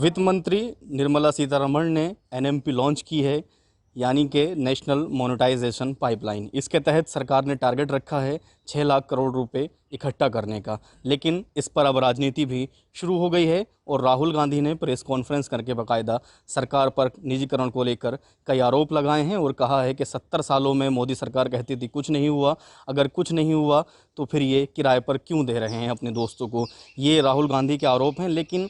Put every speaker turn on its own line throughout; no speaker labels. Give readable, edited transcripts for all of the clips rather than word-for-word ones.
वित्त मंत्री निर्मला सीतारमण ने एनएमपी लॉन्च की है, यानी कि नेशनल मोनेटाइजेशन पाइपलाइन। इसके तहत सरकार ने टारगेट रखा है 6 लाख करोड़ रुपए इकट्ठा करने का, लेकिन इस पर अब राजनीति भी शुरू हो गई है और राहुल गांधी ने प्रेस कॉन्फ्रेंस करके बाकायदा सरकार पर निजीकरण को लेकर कई आरोप लगाए हैं और कहा है कि 70 सालों में मोदी सरकार कहती थी कुछ नहीं हुआ, अगर कुछ नहीं हुआ तो फिर ये किराए पर क्यों दे रहे हैं अपने दोस्तों को। ये राहुल गांधी के आरोप हैं। लेकिन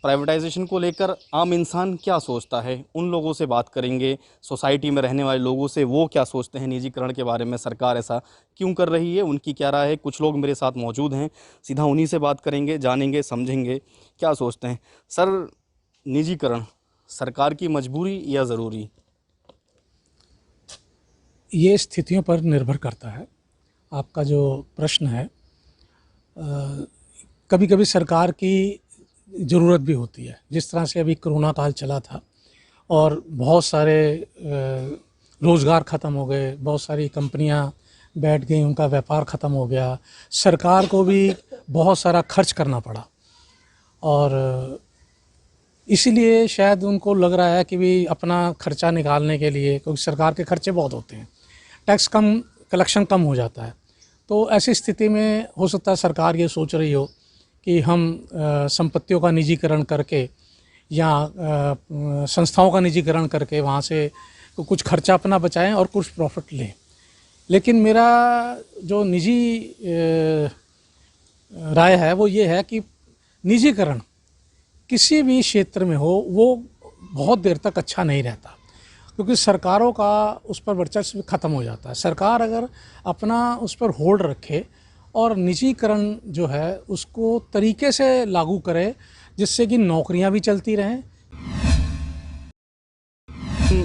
प्राइवेटाइजेशन को लेकर आम इंसान क्या सोचता है, उन लोगों से बात करेंगे, सोसाइटी में रहने वाले लोगों से, वो क्या सोचते हैं निजीकरण के बारे में, सरकार ऐसा क्यों कर रही है, उनकी क्या राय है। कुछ लोग मेरे साथ मौजूद हैं, सीधा उन्हीं से बात करेंगे, जानेंगे, समझेंगे क्या सोचते हैं। सर, निजीकरण सरकार की मजबूरी या ज़रूरी?
ये स्थितियों पर निर्भर करता है। आपका जो प्रश्न है, कभी कभी सरकार की ज़रूरत भी होती है। जिस तरह से अभी कोरोना काल चला था और बहुत सारे रोज़गार ख़त्म हो गए, बहुत सारी कंपनियां बैठ गई, उनका व्यापार ख़त्म हो गया, सरकार को भी बहुत सारा खर्च करना पड़ा और इसीलिए शायद उनको लग रहा है कि भी अपना खर्चा निकालने के लिए, क्योंकि सरकार के खर्चे बहुत होते हैं, टैक्स कम, कलेक्शन कम हो जाता है, तो ऐसी स्थिति में हो सकता है सरकार ये सोच रही हो कि हम संपत्तियों का निजीकरण करके या संस्थाओं का निजीकरण करके वहाँ से कुछ खर्चा अपना बचाएं और कुछ प्रॉफिट लें। लेकिन मेरा जो निजी राय है वो ये है कि निजीकरण किसी भी क्षेत्र में हो वो बहुत देर तक अच्छा नहीं रहता, क्योंकि सरकारों का उस पर वर्चस्व खत्म हो जाता है। सरकार अगर अपना उस पर होल्ड रखे और निजीकरण जो है उसको तरीके से लागू करे जिससे कि नौकरियां भी चलती रहें।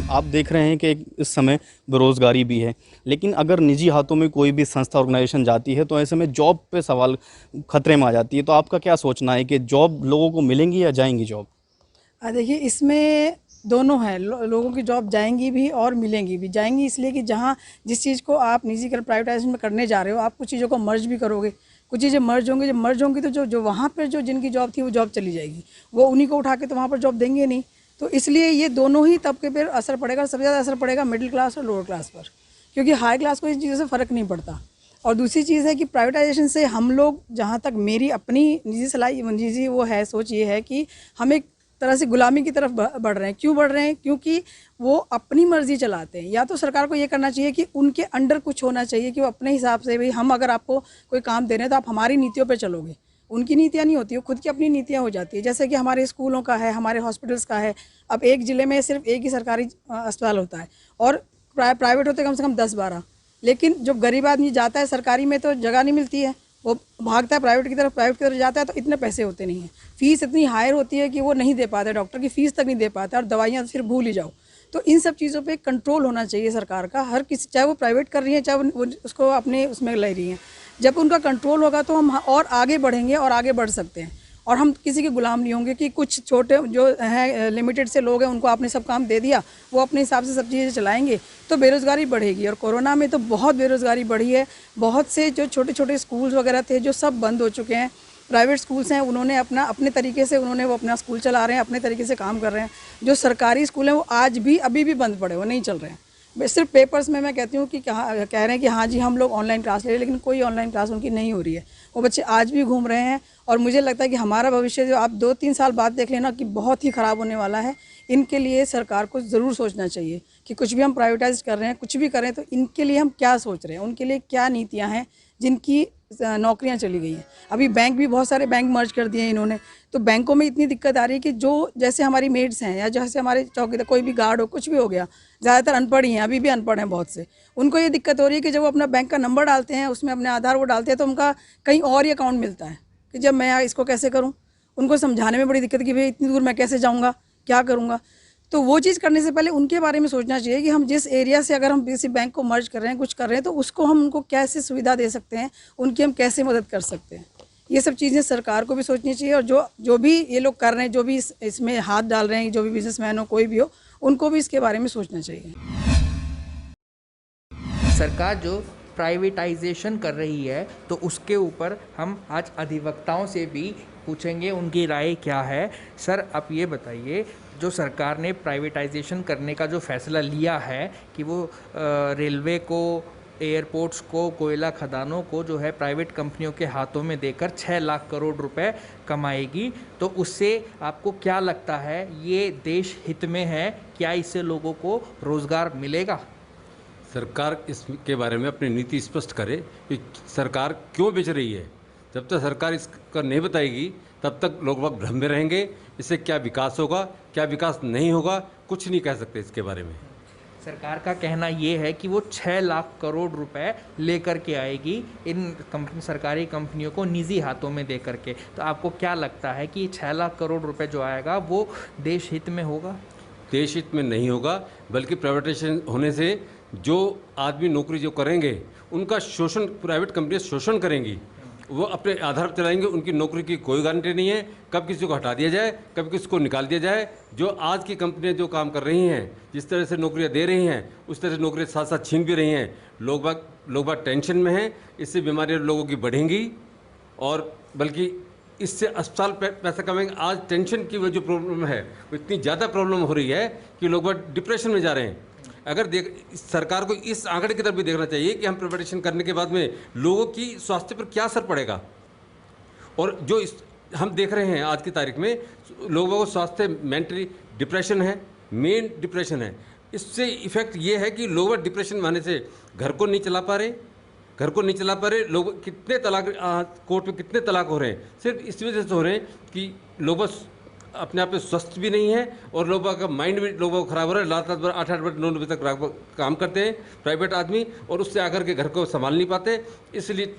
आप देख रहे हैं कि इस समय बेरोज़गारी भी है, लेकिन अगर निजी हाथों में कोई भी संस्था, ऑर्गेनाइजेशन जाती है तो ऐसे में जॉब पे सवाल खतरे में आ जाती है। तो आपका क्या सोचना है कि जॉब लोगों को मिलेंगी या जाएंगी जॉब?
देखिए, इसमें दोनों हैं। लोगों की जॉब जाएंगी भी और मिलेंगी भी। जाएंगी इसलिए कि जहाँ जिस चीज़ को आप निजीकरण, प्राइवेटाइजेशन में करने जा रहे हो, आप कुछ चीज़ों को मर्ज भी करोगे, कुछ चीज़ें मर्ज होंगी। जब मर्ज होंगी तो जो वहाँ पर जो जिनकी जॉब थी वो जॉब चली जाएगी, वो उन्हीं को उठा के तो वहाँ पर जॉब देंगे नहीं। तो इसलिए ये दोनों ही तबके पर असर पड़ेगा। सबसे ज़्यादा असर पड़ेगा मिडिल क्लास और लोअर क्लास पर, क्योंकि हाई क्लास को इन चीज़ों से फ़र्क नहीं पड़ता। और दूसरी चीज़ है कि प्राइवेटाइजेशन से हम लोग, जहाँ तक मेरी अपनी निजी सलाह, निजी वो है, सोच ये है कि हम एक तरह से गुलामी की तरफ बढ़ रहे हैं। क्यों बढ़ रहे हैं? क्योंकि वो अपनी मर्जी चलाते हैं। या तो सरकार को ये करना चाहिए कि उनके अंडर कुछ होना चाहिए कि वो अपने हिसाब से, भाई हम अगर आपको कोई काम दे रहे हैं तो आप हमारी नीतियों पे चलोगे। उनकी नीतियाँ नहीं होती, वो खुद की अपनी नीतियाँ हो जाती है। जैसे कि हमारे स्कूलों का है, हमारे हॉस्पिटल्स का है। अब एक ज़िले में सिर्फ एक ही सरकारी अस्पताल होता है और प्राइवेट होते कम से कम 10-12। लेकिन जो गरीब आदमी जाता है सरकारी में तो जगह नहीं मिलती है, वो भागता है प्राइवेट की तरफ जाता है, तो इतने पैसे होते नहीं हैं। फ़ीस इतनी हायर होती है कि वो नहीं दे पाता, डॉक्टर की फ़ीस तक नहीं दे पाता, और दवाइयाँ तो फिर भूल ही जाओ। तो इन सब चीज़ों पे कंट्रोल होना चाहिए सरकार का। हर किसी, चाहे वो प्राइवेट कर रही है, चाहे वो उसको अपने उसमें ले रही हैं, जब उनका कंट्रोल होगा तो हम और आगे बढ़ेंगे और आगे बढ़ सकते हैं। और हम किसी के गुलाम नहीं होंगे कि कुछ छोटे जो हैं लिमिटेड से लोग हैं उनको आपने सब काम दे दिया, वो अपने हिसाब से सब चीज़ें चलाएंगे, तो बेरोज़गारी बढ़ेगी। और कोरोना में तो बहुत बेरोज़गारी बढ़ी है। बहुत से जो छोटे छोटे स्कूल्स वगैरह थे जो सब बंद हो चुके हैं। प्राइवेट स्कूल्स हैं, उन्होंने अपने तरीके से वो अपना स्कूल चला रहे हैं, अपने तरीके से काम कर रहे हैं। जो सरकारी स्कूल हैं वो आज भी अभी भी बंद पड़े, वो नहीं चल रहे हैं। सिर्फ पेपर्स में मैं कहती हूँ कि कह रहे हैं कि हाँ जी हम लोग ऑनलाइन क्लास ले रहे हैं, लेकिन कोई ऑनलाइन क्लास उनकी नहीं हो रही है। वो बच्चे आज भी घूम रहे हैं और मुझे लगता है कि हमारा भविष्य जो आप 2-3 साल बाद देख लेना कि बहुत ही ख़राब होने वाला है। इनके लिए सरकार को ज़रूर सोचना चाहिए कि कुछ भी हम प्राइवेटाइज कर रहे हैं, कुछ भी करें, तो इनके लिए हम क्या सोच रहे हैं, उनके लिए क्या नीतियाँ हैं जिनकी नौकरियां चली गई हैं। अभी बैंक भी, बहुत सारे बैंक मर्ज कर दिए हैं इन्होंने, तो बैंकों में इतनी दिक्कत आ रही है कि जो जैसे हमारी मेड्स हैं या जैसे हमारे चौकीदार, कोई भी गार्ड हो, कुछ भी हो गया, ज़्यादातर अनपढ़ ही हैं, अभी भी अनपढ़ हैं बहुत से। उनको ये दिक्कत हो रही है कि जब वो अपना बैंक का नंबर डालते हैं, उसमें अपने आधार वो डालते हैं, तो उनका कहीं और ही अकाउंट मिलता है कि जब मैं इसको कैसे करूँ। उनको समझाने में बड़ी दिक्कत कि भाई इतनी दूर मैं कैसे जाऊँगा, क्या करूँगा। तो वो चीज़ करने से पहले उनके बारे में सोचना चाहिए कि हम जिस एरिया से अगर हम किसी बैंक को मर्ज कर रहे हैं, कुछ कर रहे हैं, तो उसको हम उनको कैसे सुविधा दे सकते हैं, उनकी हम कैसे मदद कर सकते हैं। ये सब चीज़ें सरकार को भी सोचनी चाहिए। और जो भी ये लोग कर रहे हैं, जो भी इसमें हाथ डाल रहे हैं, जो भी बिजनेसमैन हो, कोई भी हो, उनको भी इसके बारे में सोचना चाहिए।
सरकार जो प्राइवेटाइजेशन कर रही है तो उसके ऊपर हम आज अधिवक्ताओं से भी पूछेंगे उनकी राय क्या है। सर आप ये बताइए, जो सरकार ने प्राइवेटाइजेशन करने का जो फैसला लिया है कि वो रेलवे को, एयरपोर्ट्स को, कोयला खदानों को जो है प्राइवेट कंपनियों के हाथों में देकर 6 लाख करोड़ रुपए कमाएगी, तो उससे आपको क्या लगता है, ये देश हित में है? क्या इससे लोगों को रोज़गार मिलेगा?
सरकार इसके बारे में अपनी नीति स्पष्ट करे कि सरकार क्यों बेच रही है। जब तक सरकार इसका नहीं बताएगी तब तक लोग वक्त भ्रम में रहेंगे। इससे क्या विकास होगा, क्या विकास नहीं होगा, कुछ नहीं कह सकते इसके बारे में।
सरकार का कहना ये है कि वो 6 लाख करोड़ रुपए लेकर के आएगी इन सरकारी कंपनियों को निजी हाथों में दे करके। तो आपको क्या लगता है कि 6 लाख करोड़ रुपए जो आएगा वो देश हित में होगा?
देश हित में नहीं होगा, बल्कि प्राइवेटाइजेशन होने से जो आदमी नौकरी जो करेंगे उनका शोषण, प्राइवेट कंपनियां शोषण करेंगी, वो अपने आधार पर चलाएंगे। उनकी नौकरी की कोई गारंटी नहीं है, कब किसी को हटा दिया जाए, कब किसी को निकाल दिया जाए। जो आज की कंपनियां जो काम कर रही हैं, जिस तरह से नौकरियां दे रही हैं, उस तरह से नौकरियां साथ साथ छीन भी रही हैं। लोग बाग टेंशन में हैं, इससे बीमारियां लोगों की बढ़ेंगी और बल्कि इससे अस्पताल पैसा कमाएंगे। आज टेंशन की वो जो प्रॉब्लम है वो इतनी ज़्यादा प्रॉब्लम हो रही है कि लोग बाग डिप्रेशन में जा रहे हैं। अगर सरकार को इस आंकड़े की तरफ भी देखना चाहिए कि हम प्राइवेटाइजेशन करने के बाद में लोगों की स्वास्थ्य पर क्या असर पड़ेगा। और जो हम देख रहे हैं आज की तारीख में, लोगों को स्वास्थ्य मेंटली डिप्रेशन है, मेन डिप्रेशन है। इससे इफेक्ट ये है कि लोग डिप्रेशन में आने से घर को नहीं चला पा रहे, लोग कितने तलाक, कोर्ट में कितने तलाक हो रहे हैं, सिर्फ इस वजह से हो रहे हैं कि लोग बस अपने आप में स्वस्थ भी नहीं है और लोगों का माइंड भी लोगों को खराब हो रहा है। रात 8-8 बजे 9 बजे तक काम करते हैं प्राइवेट आदमी और उससे आकर के घर को संभाल नहीं पाते, इसलिए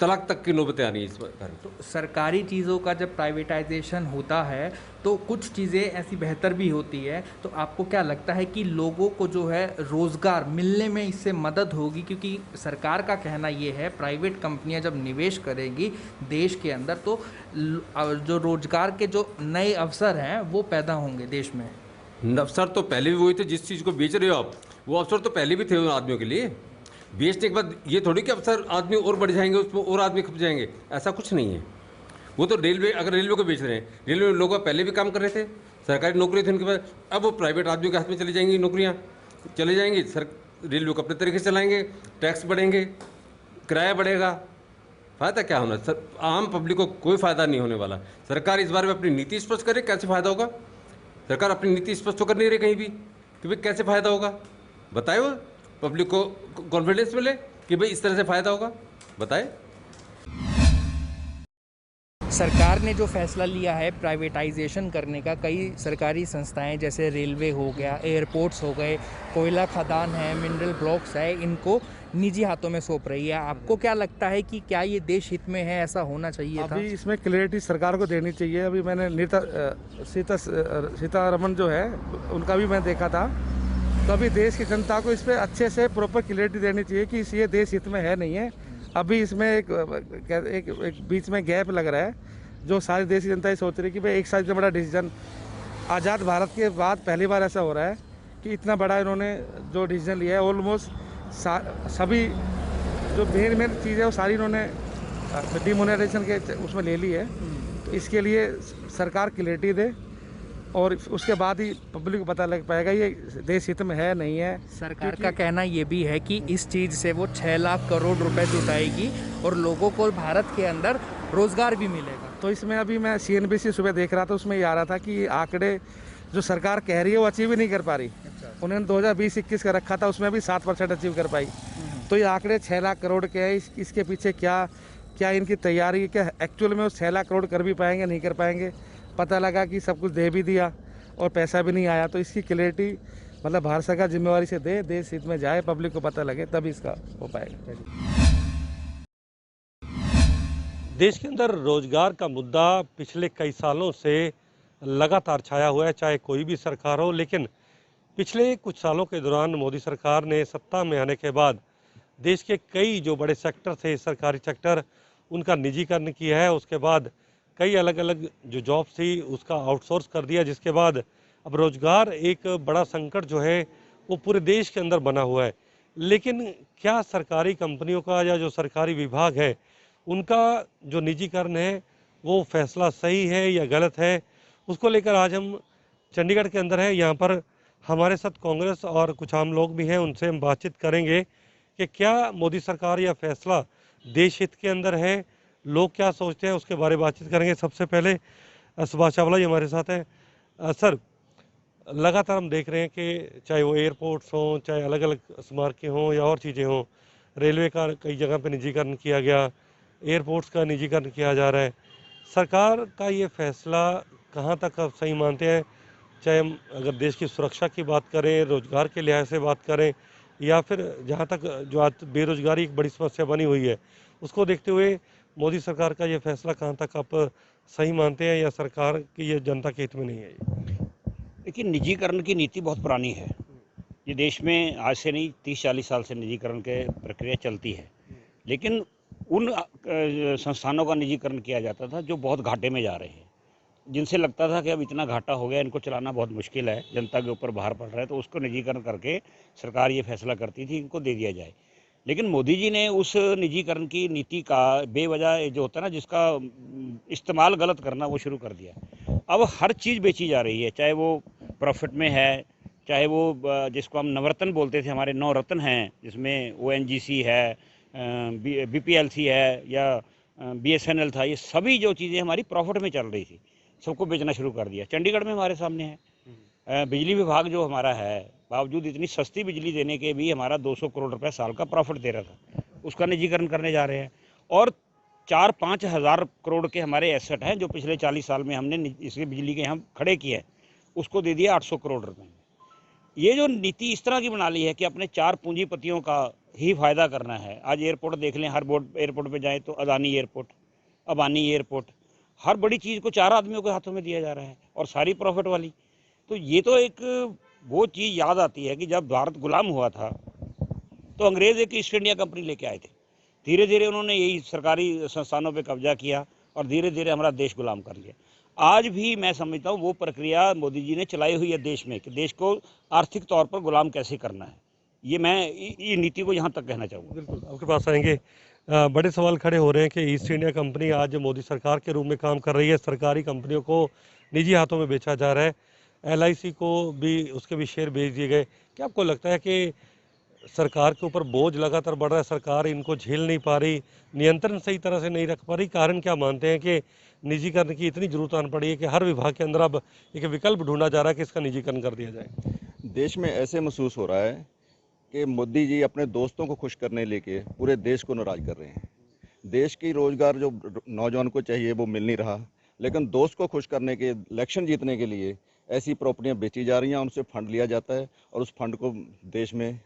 तलाक तक की नौबतें आ रही है इस बार।
तो सरकारी चीज़ों का जब प्राइवेटाइजेशन होता है तो कुछ चीज़ें ऐसी बेहतर भी होती है। तो आपको क्या लगता है कि लोगों को जो है रोज़गार मिलने में इससे मदद होगी? क्योंकि सरकार का कहना ये है प्राइवेट कंपनियां जब निवेश करेंगी देश के अंदर तो जो रोज़गार के जो नए अवसर हैं वो पैदा होंगे देश में।
अवसर तो पहले भी वही थे, जिस चीज़ को बेच रहे हो आप, वो अवसर तो पहले भी थे उन आदमियों के लिए। बेचने के बाद ये थोड़ी कि अवसर आदमी और बढ़ जाएंगे, उसमें और आदमी खप जाएंगे, ऐसा कुछ नहीं है। वो तो रेलवे, अगर रेलवे को बेच रहे हैं, रेलवे में लोग पहले भी काम कर रहे थे, सरकारी नौकरी थी उनके पास, अब वो प्राइवेट आदमियों के हाथ में चली जाएंगी, नौकरियाँ चली जाएंगी। रेलवे को अपने तरीके से चलाएंगे, टैक्स बढ़ेंगे, किराया बढ़ेगा, फ़ायदा क्या होना? आम पब्लिक को कोई फ़ायदा नहीं होने वाला। सरकार इस बारे में अपनी नीति स्पष्ट करे, कैसे फ़ायदा होगा। सरकार अपनी नीति स्पष्ट तो कर नहीं रही कहीं भी कि भाई कैसे फ़ायदा होगा, बताए। वो पब्लिक को कॉन्फिडेंस मिले कि भाई इस तरह से फ़ायदा होगा, बताए।
सरकार ने जो फैसला लिया है प्राइवेटाइजेशन करने का, कई सरकारी संस्थाएं जैसे रेलवे हो गया, एयरपोर्ट्स हो गए, कोयला खदान है, मिनरल ब्लॉक्स है, इनको निजी हाथों में सौंप रही है। आपको क्या लगता है कि क्या ये देश हित में है, ऐसा होना चाहिए था?
अभी इसमें क्लैरिटी सरकार को देनी चाहिए। अभी मैंने सीतारमण जो है उनका भी मैं देखा था, तो अभी देश की जनता को इस पर अच्छे से प्रॉपर क्लैरिटी देनी चाहिए कि ये देश हित में है नहीं है। अभी इसमें एक बीच में गैप लग रहा है, जो सारी देश की जनता ये सोच रही है कि भाई एक साथ इतना बड़ा डिसीजन, आज़ाद भारत के बाद पहली बार ऐसा हो रहा है कि इतना बड़ा इन्होंने जो डिसीजन लिया है, ऑलमोस्ट सभी जो मेन चीज़ है वो सारी इन्होंने डिमोनेटाइजेशन के उसमें ले ली है। तो इसके लिए सरकार क्लैरिटी दे और उसके बाद ही पब्लिक को पता लग पाएगा ये देश हित में है नहीं है।
सरकार का कहना ये भी है कि इस चीज़ से वो 6 लाख करोड़ रुपए जुटाएगी और लोगों को भारत के अंदर रोज़गार भी मिलेगा।
तो इसमें अभी मैं CNBC सुबह देख रहा था, उसमें ये आ रहा था कि ये आंकड़े जो सरकार कह रही है वो अचीव ही नहीं कर पा रही। उन्होंने 2020-21 का रखा था, उसमें भी 7% अचीव कर पाई। तो ये आंकड़े 6 लाख करोड़ के हैं, इसके पीछे क्या इनकी तैयारी है, क्या एक्चुअल में वो 6 लाख करोड़ कर भी पाएंगे नहीं कर पाएंगे। पता लगा कि सब कुछ दे भी दिया और पैसा भी नहीं आया। तो इसकी क्लैरिटी मतलब भारत सरकार जिम्मेवारी से दे, देश हित में जाए, पब्लिक को पता लगे, तभी इसका हो पाएगा।
देश के अंदर रोजगार का मुद्दा पिछले कई सालों से लगातार छाया हुआ है, चाहे कोई भी सरकार हो। लेकिन पिछले कुछ सालों के दौरान मोदी सरकार ने सत्ता में आने के बाद देश के कई जो बड़े सेक्टर थे, सरकारी सेक्टर, उनका निजीकरण किया है। उसके बाद कई अलग अलग जो जॉब्स थी उसका आउटसोर्स कर दिया, जिसके बाद अब रोजगार एक बड़ा संकट जो है वो पूरे देश के अंदर बना हुआ है। लेकिन क्या सरकारी कंपनियों का या जो सरकारी विभाग है उनका जो निजीकरण है वो फैसला सही है या गलत है, उसको लेकर आज हम चंडीगढ़ के अंदर हैं। यहाँ पर हमारे साथ कांग्रेस और कुछ आम लोग भी हैं, उनसे हम बातचीत करेंगे कि क्या मोदी सरकार या फैसला देश हित के अंदर है, लोग क्या सोचते हैं, उसके बारे में बातचीत करेंगे। सबसे पहले सुभाष चावला जी हमारे साथ हैं। सर, लगातार हम देख रहे हैं कि चाहे वो एयरपोर्ट्स हों, चाहे अलग अलग स्मारकें हों या और चीज़ें हों, रेलवे का कई जगह पे निजीकरण किया गया, एयरपोर्ट्स का निजीकरण किया जा रहा है। सरकार का ये फैसला कहाँ तक आप सही मानते हैं? चाहे हम अगर देश की सुरक्षा की बात करें, रोजगार के लिहाज से बात करें, या फिर जहाँ तक जो आज बेरोजगारी एक बड़ी समस्या बनी हुई है, उसको देखते हुए मोदी सरकार का ये फैसला कहाँ तक आप सही मानते हैं, या सरकार की ये जनता के हित में नहीं है?
देखिए, निजीकरण की नीति बहुत पुरानी है। ये देश में आज से नहीं 30-40 साल से निजीकरण के प्रक्रिया चलती है, लेकिन उन संस्थानों का निजीकरण किया जाता था जो बहुत घाटे में जा रहे हैं, जिनसे लगता था कि अब इतना घाटा हो गया, इनको चलाना बहुत मुश्किल है, जनता के ऊपर भार पड़ रहा है, तो उसको निजीकरण करके सरकार ये फैसला करती थी इनको दे दिया जाए। लेकिन मोदी जी ने उस निजीकरण की नीति का बेवजह जो होता है ना, जिसका इस्तेमाल गलत करना, वो शुरू कर दिया। अब हर चीज़ बेची जा रही है, चाहे वो प्रॉफिट में है, चाहे वो जिसको हम नवरत्न बोलते थे, हमारे 9 रत्न हैं, जिसमें ONGC है, BPLC है या BSNL था, ये सभी जो चीज़ें हमारी प्रॉफिट में चल रही थी, सबको बेचना शुरू कर दिया। चंडीगढ़ में हमारे सामने है, बिजली विभाग जो हमारा है, बावजूद इतनी सस्ती बिजली देने के भी हमारा 200 करोड़ रुपए साल का प्रॉफिट दे रहा था, उसका निजीकरण करने जा रहे हैं। और 4-5 हज़ार करोड़ के हमारे एसेट हैं जो पिछले 40 साल में हमने इसके बिजली के यहाँ खड़े किए हैं, उसको दे दिया 800 करोड़ रुपए में। ये जो नीति इस तरह की बना ली है कि अपने 4 पूंजीपतियों का ही फायदा करना है। आज एयरपोर्ट देख लें, हर एयरपोर्ट पे जाएं तो अदानी एयरपोर्ट, अबानी एयरपोर्ट, हर बड़ी चीज़ को 4 आदमियों के हाथों में दिया जा रहा है और सारी प्रॉफिट वाली। तो ये तो एक वो चीज़ याद आती है कि जब भारत गुलाम हुआ था तो अंग्रेज़ एक ईस्ट इंडिया कंपनी लेके आए थे, धीरे धीरे उन्होंने यही सरकारी संस्थानों पे कब्जा किया और धीरे धीरे हमारा देश गुलाम कर लिया। आज भी मैं समझता हूँ वो प्रक्रिया मोदी जी ने चलाई हुई है देश में, कि देश को आर्थिक तौर पर गुलाम कैसे करना है। ये मैं ये नीति को यहाँ तक कहना चाहूँगा।
बिल्कुल, आपके पास आएंगे। बड़े सवाल खड़े हो रहे हैं कि ईस्ट इंडिया कंपनी आज मोदी सरकार के रूप में काम कर रही है, सरकारी कंपनियों को निजी हाथों में बेचा जा रहा है, LIC को भी उसके भी शेयर बेच दिए गए। क्या आपको लगता है कि सरकार के ऊपर बोझ लगातार बढ़ रहा है, सरकार इनको झेल नहीं पा रही, नियंत्रण सही तरह से नहीं रख पा रही? कारण क्या मानते हैं कि निजीकरण की इतनी जरूरत आन पड़ी है कि हर विभाग के अंदर अब एक विकल्प ढूंढा जा रहा है कि इसका निजीकरण कर दिया जाए?
देश में ऐसे महसूस हो रहा है कि मोदी जी अपने दोस्तों को खुश करने लेके पूरे देश को नाराज कर रहे हैं। देश की रोजगार जो नौजवान को चाहिए वो मिल नहीं रहा, लेकिन दोस्त को खुश करने के, इलेक्शन जीतने के लिए ऐसी प्रॉपर्टियां बेची जा रही हैं, उनसे फंड लिया जाता है और उस फंड को देश में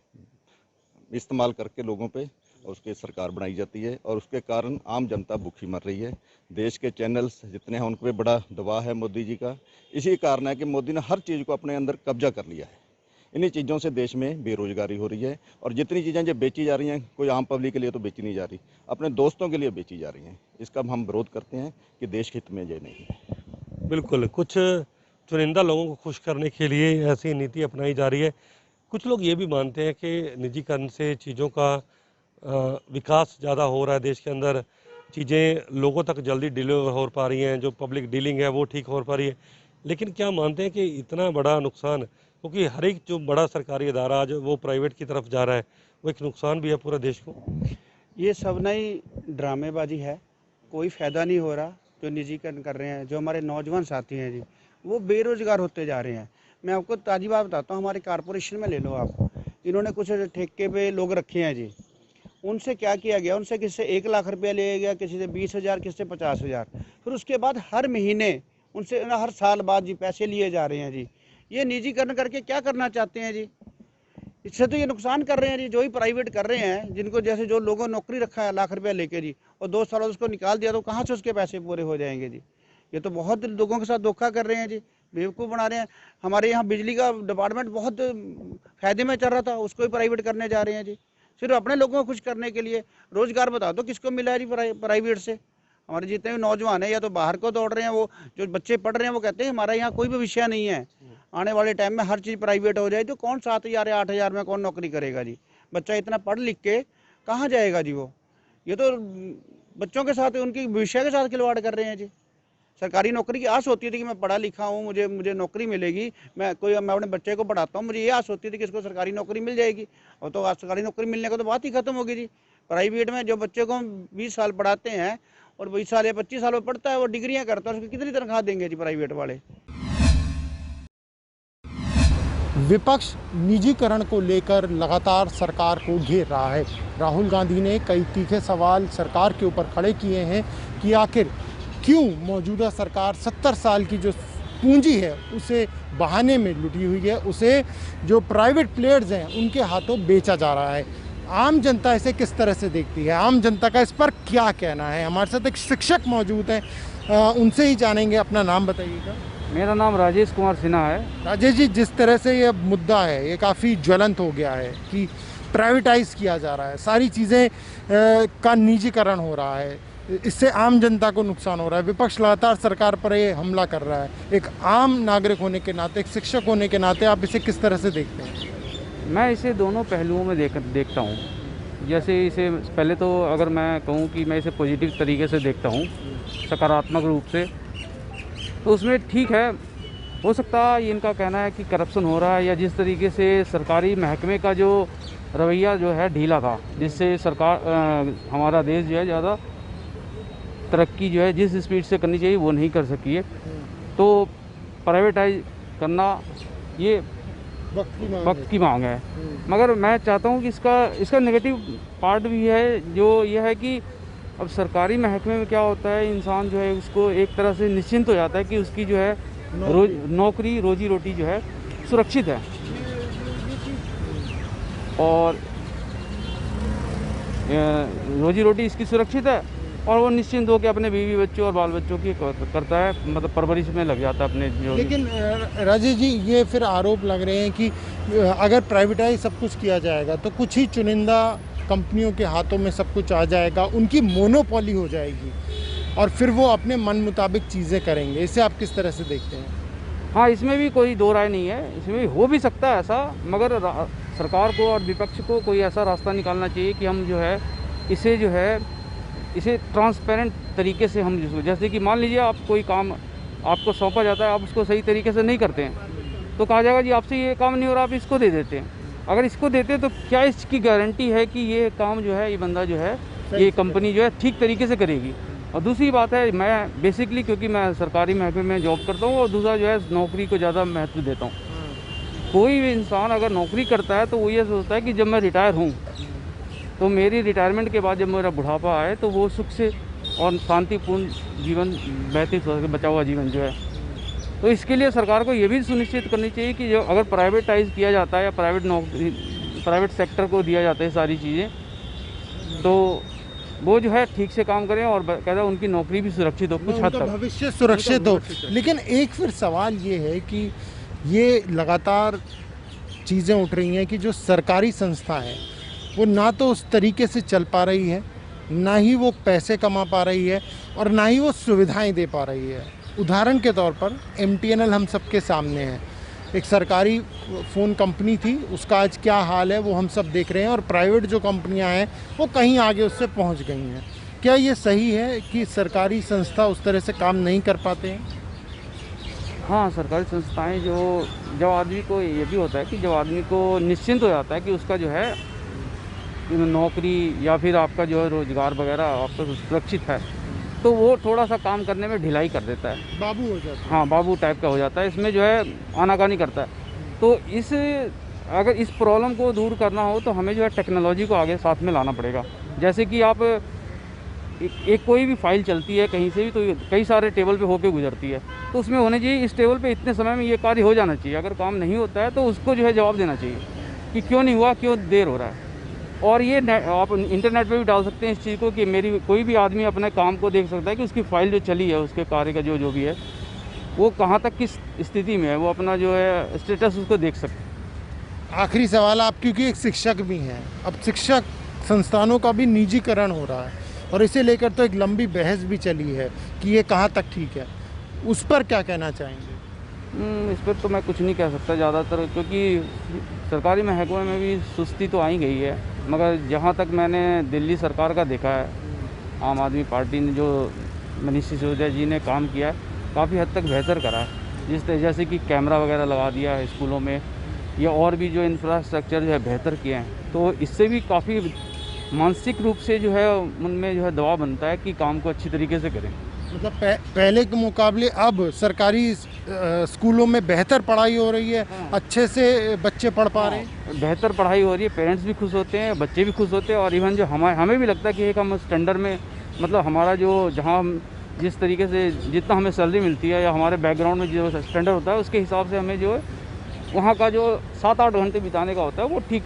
इस्तेमाल करके लोगों पे उसकी सरकार बनाई जाती है और उसके कारण आम जनता भूखी मर रही है। देश के चैनल्स जितने हैं उन पर बड़ा दबाव है मोदी जी का। इसी कारण है कि मोदी ने हर चीज़ को अपने अंदर कब्जा कर लिया है। इन्हीं चीज़ों से देश में बेरोजगारी हो रही है और जितनी चीज़ें जो बेची जा रही हैं, कोई आम पब्लिक के लिए तो बेची नहीं जा रही, अपने दोस्तों के लिए बेची जा रही हैं। इसका हम विरोध करते हैं कि देश हित में ये नहीं है।
बिल्कुल, कुछ चुनिंदा लोगों को खुश करने के लिए ऐसी नीति अपनाई जा रही है। कुछ लोग ये भी मानते हैं कि निजीकरण से चीज़ों का विकास ज़्यादा हो रहा है, देश के अंदर चीज़ें लोगों तक जल्दी डिलीवर हो पा रही हैं, जो पब्लिक डीलिंग है वो ठीक हो पा रही है। लेकिन क्या मानते हैं कि इतना बड़ा नुकसान, क्योंकि हर एक जो बड़ा सरकारी अदारा आज वो प्राइवेट की तरफ जा रहा है, वो एक नुकसान भी है पूरे देश को?
ये सब नई ड्रामेबाजी है, कोई फ़ायदा नहीं हो रहा। जो निजीकरण कर रहे हैं, जो हमारे नौजवान साथी हैं जी, वो बेरोज़गार होते जा रहे हैं। मैं आपको ताज़ी बात बताता हूँ, हमारे कारपोरेशन में ले लो आप, इन्होंने कुछ ठेके पे लोग रखे हैं जी, उनसे क्या किया गया, उनसे किसी से 1 लाख रुपया लिया गया, किसी से 20,000, किसी से 50,000। फिर उसके बाद हर महीने उनसे हर साल बाद जी पैसे लिए जा रहे हैं जी। ये निजीकरण करके क्या करना चाहते हैं जी? इससे तो ये नुकसान कर रहे हैं जी। जो ही प्राइवेट कर रहे हैं, जिनको जैसे जो लोगों ने नौकरी रखा है लाख रुपया लेके जी, और 2 साल उसको निकाल दिया, तो कहाँ से उसके पैसे पूरे हो जाएंगे जी? ये तो बहुत लोगों के साथ धोखा कर रहे हैं जी, बेवकूफ़ बना रहे हैं। हमारे यहाँ बिजली का डिपार्टमेंट बहुत फ़ायदे में चल रहा था, उसको भी प्राइवेट करने जा रहे हैं जी, सिर्फ अपने लोगों को खुश करने के लिए। रोज़गार बता दो किसको मिला है जी प्राइवेट से? हमारे जितने भी नौजवान हैं या तो बाहर को दौड़ रहे हैं, वो जो बच्चे पढ़ रहे हैं वो कहते हैं हमारा यहाँ कोई भविष्य नहीं है, आने वाले टाइम में हर चीज़ प्राइवेट हो जाए, तो कौन 7,000 या 8,000 में कौन नौकरी करेगा जी? बच्चा इतना पढ़ लिख के कहाँ जाएगा जी वो? ये तो बच्चों के साथ, उनकी भविष्य के साथ खिलवाड़ कर रहे हैं जी। सरकारी नौकरी की आस होती थी कि मैं पढ़ा लिखा हूँ, मुझे मुझे नौकरी मिलेगी, मैं अपने बच्चे को पढ़ाता हूँ, मुझे ये आस होती थी कि इसको सरकारी नौकरी मिल जाएगी। और तो आज सरकारी नौकरी मिलने को तो बात ही खत्म होगी जी। प्राइवेट में जो बच्चे को हम 20 साल पढ़ाते हैं और 20 साल या 25 साल में पढ़ता है, वो डिग्रियाँ करता है, उसको कितनी तनख्वाह देंगे जी प्राइवेट वाले।
विपक्ष निजीकरण को लेकर लगातार सरकार को घेर रहा है। राहुल गांधी ने कई तीखे सवाल सरकार के ऊपर खड़े किए हैं कि आखिर क्यों मौजूदा सरकार 70 साल की जो पूंजी है उसे बहाने में लुटी हुई है, उसे जो प्राइवेट प्लेयर्स हैं उनके हाथों बेचा जा रहा है। आम जनता इसे किस तरह से देखती है, आम जनता का इस पर क्या कहना है? हमारे साथ एक शिक्षक मौजूद हैं, उनसे ही जानेंगे। अपना नाम बताइएगा।
मेरा नाम राजेश कुमार सिन्हा है।
राजेश जी, जिस तरह से ये मुद्दा है ये काफ़ी ज्वलंत हो गया है कि प्राइवेटाइज किया जा रहा है, सारी चीज़ें का निजीकरण हो रहा है, इससे आम जनता को नुकसान हो रहा है। विपक्ष लगातार सरकार पर ये हमला कर रहा है। एक आम नागरिक होने के नाते, एक शिक्षक होने के नाते आप इसे किस तरह से देखते हैं?
मैं इसे दोनों पहलुओं में देखता हूँ। जैसे इसे पहले तो अगर मैं कहूँ कि मैं इसे पॉजिटिव तरीके से देखता हूँ, सकारात्मक रूप से, तो उसमें ठीक है, हो सकता है ये इनका कहना है कि करप्शन हो रहा है, या जिस तरीके से सरकारी महकमे का जो रवैया जो है ढीला था, जिससे सरकार हमारा देश जो है ज़्यादा तरक्की जो है जिस स्पीड से करनी चाहिए वो नहीं कर सकी है। तो प्राइवेटाइज करना ये वक्त की मांग है। मगर मैं चाहता हूँ कि इसका नेगेटिव पार्ट भी है, जो ये है कि अब सरकारी महकमे में क्या होता है, इंसान जो है उसको एक तरह से निश्चिंत हो जाता है कि उसकी जो है नौकरी रोजी रोटी जो है सुरक्षित है, और रोजी रोटी इसकी सुरक्षित है, और वो निश्चिंत होकर अपने बीवी बच्चों और बाल बच्चों की करता है, मतलब परवरिश में लग जाता है अपने जो।
लेकिन राजेश जी, ये फिर आरोप लग रहे हैं कि अगर प्राइवेटाइज सब कुछ किया जाएगा तो कुछ ही चुनिंदा कंपनियों के हाथों में सब कुछ आ जाएगा, उनकी मोनोपोली हो जाएगी और फिर वो अपने मन मुताबिक चीज़ें करेंगे। इसे आप किस तरह से देखते हैं?
हाँ, इसमें भी कोई दो राय नहीं है, इसमें भी हो भी सकता है ऐसा, मगर सरकार को और विपक्ष को कोई ऐसा रास्ता निकालना चाहिए कि हम जो है इसे ट्रांसपेरेंट तरीके से हम, जैसे कि मान लीजिए आप कोई काम आपको सौंपा जाता है, आप उसको सही तरीके से नहीं करते हैं तो कहा जाएगा जी आपसे ये काम नहीं हो रहा, आप इसको दे देते हैं। अगर इसको देते तो क्या इसकी गारंटी है कि ये काम जो है, ये बंदा जो है, ये कंपनी जो है ठीक तरीके से करेगी। और दूसरी बात है, मैं बेसिकली क्योंकि मैं सरकारी महकमे में जॉब करता हूँ, और दूसरा जो है नौकरी को ज़्यादा महत्व देता हूँ। कोई भी इंसान अगर नौकरी करता है तो वो ये सोचता है कि जब मैं रिटायर हूँ तो मेरी रिटायरमेंट के बाद जब मेरा बुढ़ापा आए तो वो सुख से और शांतिपूर्ण जीवन व्यतीत हो सके, बचा हुआ जीवन जो है। तो इसके लिए सरकार को ये भी सुनिश्चित करनी चाहिए कि जो अगर प्राइवेटाइज किया जाता है या प्राइवेट सेक्टर को दिया जाता है सारी चीज़ें, तो वो जो है ठीक से काम करें और कहता उनकी नौकरी भी सुरक्षित हो, कुछ हद तक
भविष्य सुरक्षित हो। लेकिन एक फिर सवाल ये है कि ये लगातार चीज़ें उठ रही हैं कि जो सरकारी संस्था है वो ना तो उस तरीके से चल पा रही है, ना ही वो पैसे कमा पा रही है, और ना ही वो सुविधाएं दे पा रही है। उदाहरण के तौर पर MTNL हम सबके सामने है, एक सरकारी फ़ोन कंपनी थी, उसका आज क्या हाल है वो हम सब देख रहे हैं, और प्राइवेट जो कंपनियां हैं वो कहीं आगे उससे पहुंच गई हैं। क्या ये सही है कि सरकारी संस्था उस तरह से काम नहीं कर पाते हैं?
हाँ, सरकारी संस्थाएं जब आदमी को ये भी होता है कि जब आदमी को निश्चिंत हो जाता है कि उसका जो है नौकरी या फिर आपका जो है रोज़गार वगैरह आपका सुरक्षित है, तो वो थोड़ा सा काम करने में ढिलाई कर देता है,
बाबू हो जाता है।
हाँ, बाबू टाइप का हो जाता है, इसमें जो है आनाकानी करता है। तो अगर इस प्रॉब्लम को दूर करना हो तो हमें जो है टेक्नोलॉजी को आगे साथ में लाना पड़ेगा। जैसे कि आप एक कोई भी फाइल चलती है कहीं से भी, तो कई सारे टेबल पे होके गुजरती है, तो उसमें होने चाहिए इस टेबल पे इतने समय में ये कार्य हो जाना चाहिए। अगर काम नहीं होता है तो उसको जो है जवाब देना चाहिए कि क्यों नहीं हुआ, क्यों देर हो रहा है। और ये आप इंटरनेट पे भी डाल सकते हैं इस चीज़ को कि कोई भी आदमी अपने काम को देख सकता है कि उसकी फ़ाइल जो चली है, उसके कार्य का जो भी है वो कहाँ तक किस स्थिति में है, वो अपना जो है स्टेटस उसको देख सकते हैं।
आखिरी सवाल आप, क्योंकि एक शिक्षक भी हैं, अब शिक्षक संस्थानों का भी निजीकरण हो रहा है और इसे लेकर तो एक लंबी बहस भी चली है कि ये कहाँ तक ठीक है, उस पर क्या कहना चाहेंगे?
इस पर तो मैं कुछ नहीं कह सकता ज़्यादातर, क्योंकि सरकारी महकमे में भी सुस्ती तो आ ही गई है। मगर जहाँ तक मैंने दिल्ली सरकार का देखा है, आम आदमी पार्टी ने जो मनीष सिसोदिया जी ने काम किया है, काफ़ी हद तक बेहतर करा है। जैसे कि कैमरा वगैरह लगा दिया है स्कूलों में, या और भी जो इंफ्रास्ट्रक्चर जो है बेहतर किए हैं, तो इससे भी काफ़ी मानसिक रूप से जो है उनमें जो है दबाव बनता है कि काम को अच्छी तरीके से करें।
मतलब पहले के मुकाबले अब सरकारी स्कूलों में बेहतर पढ़ाई हो रही है, अच्छे से बच्चे पढ़ पा रहे हैं।
बेहतर पढ़ाई हो रही है, पेरेंट्स भी खुश होते हैं, बच्चे भी खुश होते हैं, और इवन जो हमें भी लगता है कि एक हम स्टैंडर्ड में, मतलब हमारा जो जहाँ जिस तरीके से जितना हमें सैलरी मिलती है या हमारे बैकग्राउंड में जो स्टैंडर्ड होता है उसके हिसाब से हमें जो है वहाँ का जो 7-8 घंटे बिताने का होता है वो ठीक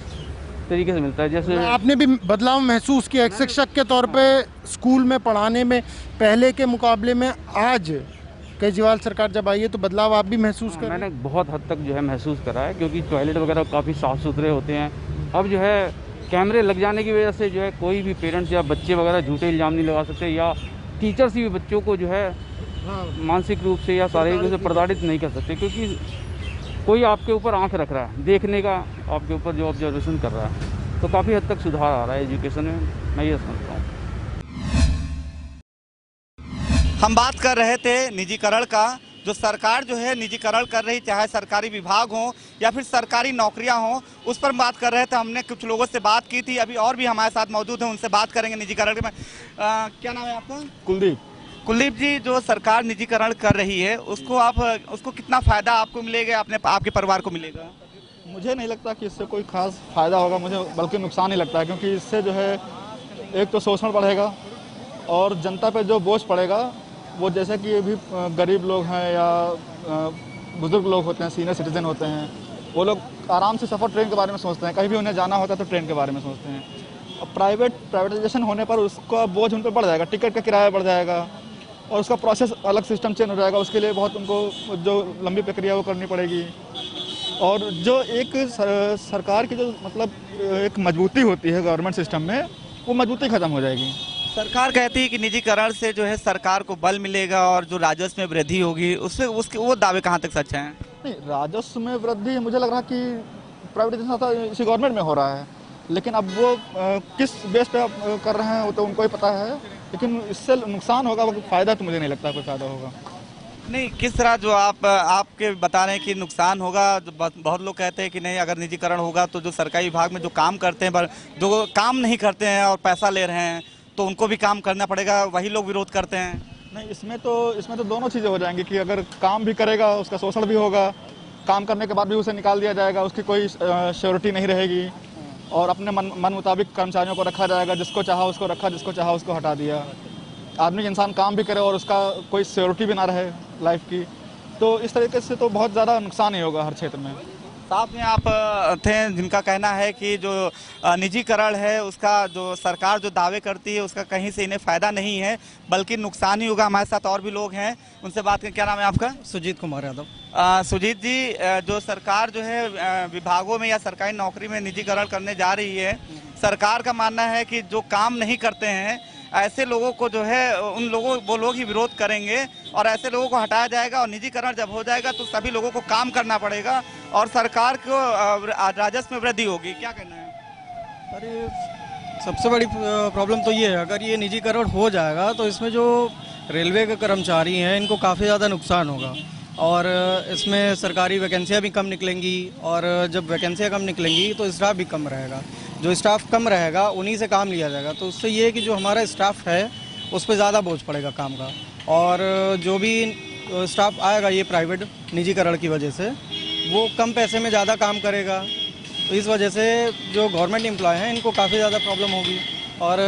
तरीके से मिलता है। जैसे
आपने भी बदलाव महसूस किया एक शिक्षक के तौर पे स्कूल में पढ़ाने में, पहले के मुकाबले में आज केजरीवाल सरकार जब आई है तो बदलाव आप भी महसूस कर?
मैंने बहुत हद तक जो है महसूस करा है, क्योंकि टॉयलेट वगैरह काफ़ी साफ़ सुथरे होते हैं। अब जो है कैमरे लग जाने की वजह से जो है कोई भी पेरेंट्स या बच्चे वगैरह झूठे इल्ज़ाम नहीं लगा सकते, या टीचर्स भी बच्चों को जो है मानसिक रूप से या शारीरिक रूप से प्रताड़ित नहीं कर सकते, क्योंकि कोई आपके ऊपर आंख रख रहा है, देखने का आपके ऊपर जो ऑब्जर्वेशन कर रहा है। तो काफ़ी हद तक सुधार आ रहा है एजुकेशन में, मैं ये समझता हूँ।
हम बात कर रहे थे निजीकरण का, जो सरकार जो है निजीकरण कर रही, चाहे सरकारी विभाग हो या फिर सरकारी नौकरियां हो, उस पर बात कर रहे थे। हमने कुछ लोगों से बात की थी, अभी और भी हमारे साथ मौजूद हैं, उनसे बात करेंगे निजीकरण में। क्या नाम है आपका? कुलदीप जी, जो सरकार निजीकरण कर रही है उसको कितना फ़ायदा आपको मिलेगा, आपके परिवार को मिलेगा?
मुझे नहीं लगता कि इससे कोई खास फ़ायदा होगा, मुझे बल्कि नुकसान ही लगता है, क्योंकि इससे जो है एक तो शोषण बढ़ेगा और जनता पे जो बोझ पड़ेगा वो, जैसे कि ये भी गरीब लोग हैं या बुज़ुर्ग लोग होते हैं, सीनियर सिटीज़न होते हैं, वो लोग आराम से सफ़र ट्रेन के बारे में सोचते हैं, कहीं भी उन्हें जाना होता है तो ट्रेन के बारे में सोचते हैं। और प्राइवेटाइजेशन होने पर उसका बोझ उन पर बढ़ जाएगा, टिकट का किराया बढ़ जाएगा और उसका प्रोसेस अलग सिस्टम चेंज हो जाएगा, उसके लिए बहुत उनको जो लंबी प्रक्रिया वो करनी पड़ेगी। और जो एक सरकार की जो मतलब एक मजबूती होती है गवर्नमेंट सिस्टम में, वो मजबूती ख़त्म हो जाएगी।
सरकार कहती है कि निजीकरण से जो है सरकार को बल मिलेगा और जो राजस्व में वृद्धि होगी, उसके वो दावे कहाँ तक सच हैं?
नहीं, राजस्व में वृद्धि मुझे लग रहा है कि प्राइवेटाइजेशन इसी गवर्नमेंट में हो रहा है, लेकिन अब वो किस बेस पे कर रहे हैं वो तो उनको ही पता है, लेकिन इससे नुकसान होगा, फ़ायदा तो मुझे नहीं लगता कोई फ़ायदा होगा।
नहीं, किस तरह जो आपके बता रहे हैं कि नुकसान होगा, बहुत लोग कहते हैं कि नहीं, अगर निजीकरण होगा तो जो सरकारी विभाग में जो काम करते हैं, जो काम नहीं करते हैं और पैसा ले रहे हैं, तो उनको भी काम करना पड़ेगा, वही लोग विरोध करते हैं।
नहीं, इसमें तो दोनों चीज़ें हो जाएंगी कि अगर काम भी करेगा उसका शोषण भी होगा, काम करने के बाद भी उसे निकाल दिया जाएगा, उसकी कोई श्योरिटी नहीं रहेगी, और अपने मन मुताबिक कर्मचारियों को रखा जाएगा, जिसको चाहा उसको रखा, जिसको चाहा उसको हटा दिया। आदमी इंसान काम भी करे और उसका कोई सिक्योरिटी भी ना रहे लाइफ की, तो इस तरीके से तो बहुत ज़्यादा नुकसान ही होगा हर क्षेत्र में।
साथ में आप थे जिनका कहना है कि जो निजीकरण है उसका जो सरकार जो दावे करती है उसका कहीं से इन्हें फ़ायदा नहीं है बल्कि नुकसान ही होगा। हमारे साथ और भी लोग हैं, उनसे बात करें। क्या नाम है आपका?
सुजीत कुमार यादव।
सुजीत जी, जो सरकार जो है विभागों में या सरकारी नौकरी में निजीकरण करने जा रही है, सरकार का मानना है कि जो काम नहीं करते हैं ऐसे लोगों को जो है वो लोग ही विरोध करेंगे और ऐसे लोगों को हटाया जाएगा, और निजीकरण जब हो जाएगा तो सभी लोगों को काम करना पड़ेगा और सरकार को राजस्व में वृद्धि होगी। क्या कहना है?
अरे सबसे बड़ी प्रॉब्लम तो ये है, अगर ये निजीकरण हो जाएगा तो इसमें जो रेलवे के कर्मचारी हैं इनको काफ़ी ज़्यादा नुकसान होगा, और इसमें सरकारी वैकेंसियाँ भी कम निकलेंगी, और जब वैकेंसियाँ कम निकलेंगी तो स्टाफ भी कम रहेगा। जो स्टाफ कम रहेगा उन्हीं से काम लिया जाएगा, तो उससे ये है कि जो हमारा स्टाफ है उस पर ज़्यादा बोझ पड़ेगा काम का, और जो भी स्टाफ आएगा ये प्राइवेट निजीकरण की वजह से वो कम पैसे में ज़्यादा काम करेगा, तो इस वजह से जो गवर्नमेंट एम्प्लॉय हैं इनको काफ़ी ज़्यादा प्रॉब्लम होगी। और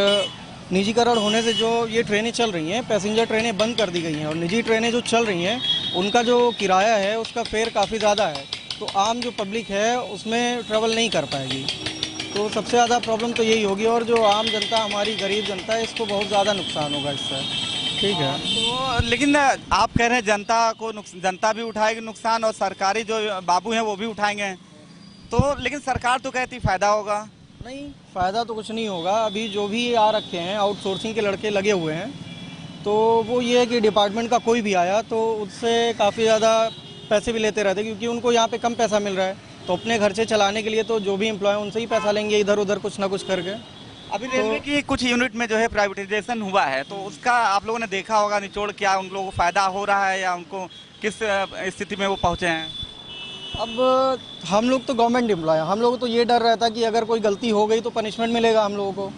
निजीकरण होने से जो ये ट्रेनें चल रही हैं, पैसेंजर ट्रेनें बंद कर दी गई हैं, और निजी ट्रेनें जो चल रही हैं उनका जो किराया है उसका फेयर काफ़ी ज़्यादा है, तो आम जो पब्लिक है उसमें ट्रैवल नहीं कर पाएगी, तो सबसे ज़्यादा प्रॉब्लम तो यही होगी। और जो आम जनता, हमारी गरीब जनता है, इसको बहुत ज़्यादा नुकसान होगा इससे। ठीक है,
तो लेकिन आप कह रहे हैं जनता भी उठाएगी नुकसान और सरकारी जो बाबू हैं वो भी उठाएंगे, तो लेकिन सरकार तो कहती फ़ायदा होगा।
नहीं, फ़ायदा तो कुछ नहीं होगा। अभी जो भी आ रखे हैं आउटसोर्सिंग के लड़के लगे हुए हैं, तो वो ये है कि डिपार्टमेंट का कोई भी आया तो उससे काफ़ी ज़्यादा पैसे भी लेते रहते, क्योंकि उनको यहाँ पे कम पैसा मिल रहा है, तो अपने खर्चे चलाने के लिए तो जो भी एम्प्लॉय उनसे ही पैसा लेंगे इधर उधर कुछ ना कुछ करके।
अभी रेलवे की कुछ यूनिट में जो है प्राइवेटाइजेशन हुआ है, तो उसका आप लोगों ने देखा होगा निचोड़, क्या उन लोगों को फायदा हो रहा है या उनको किस स्थिति में वो पहुंचे हैं?
अब हम लोग तो गवर्नमेंट एम्प्लॉय हैं, हम लोगों को तो ये डर रहता है कि अगर कोई गलती हो गई तो पनिशमेंट मिलेगा, हम लोगों को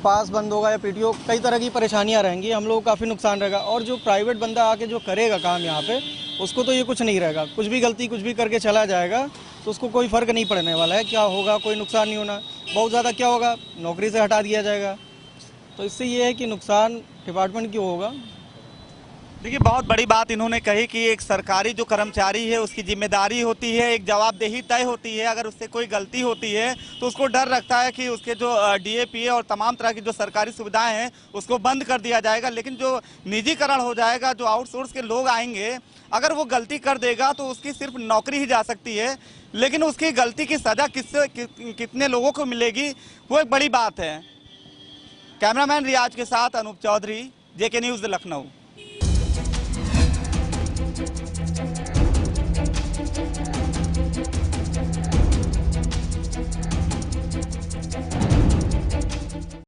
पास बंद होगा या पीटीओ, कई तरह की परेशानियां रहेंगी, हम लोगों को काफ़ी नुकसान रहेगा। और जो प्राइवेट बंदा आके जो करेगा काम यहाँ पे, उसको तो ये कुछ नहीं रहेगा, कुछ भी गलती कुछ भी करके चला जाएगा तो उसको कोई फ़र्क नहीं पड़ने वाला है, क्या होगा, कोई नुकसान नहीं होना। बहुत ज़्यादा क्या होगा, नौकरी से हटा दिया जाएगा, तो इससे ये है कि नुकसान डिपार्टमेंट क्यों होगा।
देखिए, बहुत बड़ी बात इन्होंने कही कि एक सरकारी जो कर्मचारी है उसकी जिम्मेदारी होती है, एक जवाबदेही तय होती है। अगर उससे कोई गलती होती है तो उसको डर रखता है कि उसके जो डीएपीए और तमाम तरह की जो सरकारी सुविधाएं हैं उसको बंद कर दिया जाएगा। लेकिन जो निजीकरण हो जाएगा, जो आउटसोर्स के लोग आएंगे, अगर वो गलती कर देगा तो उसकी सिर्फ नौकरी ही जा सकती है, लेकिन उसकी गलती की सज़ा कितने लोगों को मिलेगी, वो एक बड़ी बात है। कैमरामैन रियाज के साथ अनूप चौधरी, जेके न्यूज़ लखनऊ।